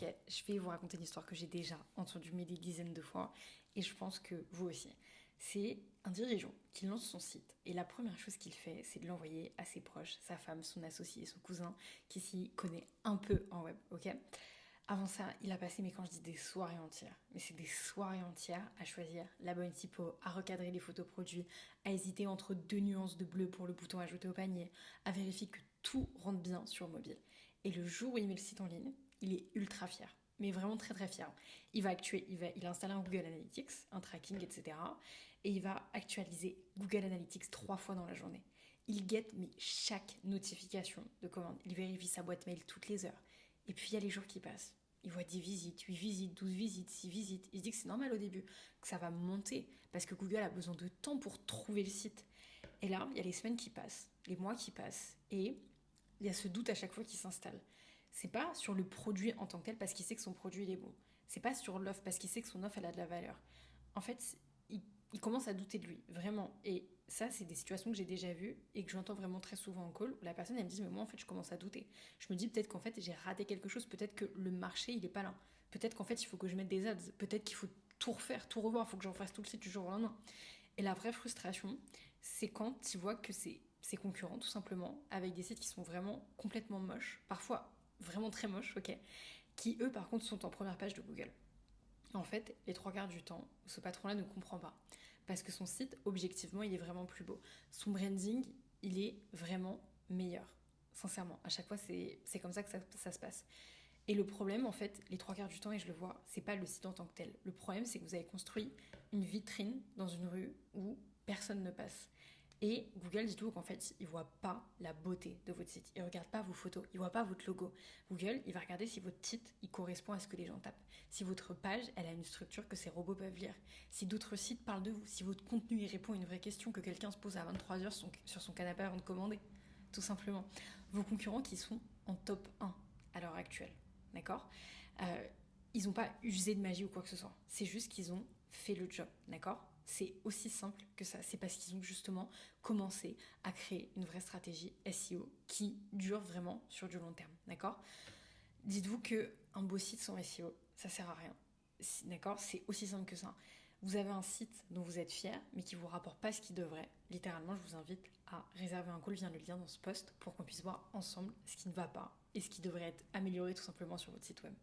Ok, je vais vous raconter une histoire que j'ai déjà entendue mais des dizaines de fois et je pense que vous aussi. C'est un dirigeant qui lance son site et la première chose qu'il fait, c'est de l'envoyer à ses proches, sa femme, son associé, son cousin qui s'y connaît un peu en web, ok. Avant ça, il a passé, mais quand je dis des soirées entières, mais c'est des soirées entières à choisir la bonne typo, à recadrer les photos produits, à hésiter entre deux nuances de bleu pour le bouton ajouter au panier, à vérifier que tout rentre bien sur mobile. Et le jour où il met le site en ligne, il est ultra fier. Mais vraiment très très fier. Il a installé un Google Analytics, un tracking, etc. Et il va actualiser Google Analytics 3 fois dans la journée. Il guette mais chaque notification de commande. Il vérifie sa boîte mail toutes les heures. Et puis il y a les jours qui passent. Il voit 10 visites, 8 visites, 12 visites, 6 visites. Il se dit que c'est normal au début, que ça va monter, parce que Google a besoin de temps pour trouver le site. Et là, il y a les semaines qui passent, les mois qui passent, et il y a ce doute à chaque fois qui s'installe. C'est pas sur le produit en tant que tel, parce qu'il sait que son produit il est bon. C'est pas sur l'offre, parce qu'il sait que son offre elle a de la valeur. En fait, il commence à douter de lui, vraiment. Et ça, c'est des situations que j'ai déjà vues et que j'entends vraiment très souvent en call, où la personne, elle me dit, mais moi, en fait, je commence à douter. Je me dis peut-être qu'en fait, j'ai raté quelque chose, peut-être que le marché, il est pas là. Peut-être qu'en fait, il faut que je mette des ads, peut-être qu'il faut tout refaire, tout revoir, il faut que j'en fasse tout le site du jour au lendemain. Et la vraie frustration, c'est quand tu vois que c'est ses concurrents, tout simplement, avec des sites qui sont vraiment complètement moches, parfois vraiment très moches, ok, qui eux, par contre, sont en première page de Google. En fait, les trois quarts du temps, ce patron-là ne comprend pas. Parce que son site, objectivement, il est vraiment plus beau. Son branding, il est vraiment meilleur. Sincèrement, à chaque fois, c'est comme ça que ça se passe. Et le problème, en fait, les trois quarts du temps, et je le vois, c'est pas le site en tant que tel. Le problème, c'est que vous avez construit une vitrine dans une rue où personne ne passe. Et Google dit tout qu'en fait, il voit pas la beauté de votre site. Il regarde pas vos photos, il voit pas votre logo. Google, il va regarder si votre titre, il correspond à ce que les gens tapent. Si votre page, elle a une structure que ces robots peuvent lire. Si d'autres sites parlent de vous. Si votre contenu, il répond à une vraie question que quelqu'un se pose à 23h sur son canapé avant de commander. Tout simplement. Vos concurrents qui sont en top 1 à l'heure actuelle. D'accord. euh, Ils n'ont pas usé de magie ou quoi que ce soit. C'est juste qu'ils ont fait le job. D'accord. C'est aussi simple que ça. C'est parce qu'ils ont justement commencé à créer une vraie stratégie SEO qui dure vraiment sur du long terme. D'accord. Dites-vous qu'un beau site sans SEO, ça sert à rien. D'accord. C'est aussi simple que ça. Vous avez un site dont vous êtes fier, mais qui ne vous rapporte pas ce qu'il devrait. Littéralement, je vous invite à réserver un call, je viens de le lien dans ce post, pour qu'on puisse voir ensemble ce qui ne va pas et ce qui devrait être amélioré tout simplement sur votre site web.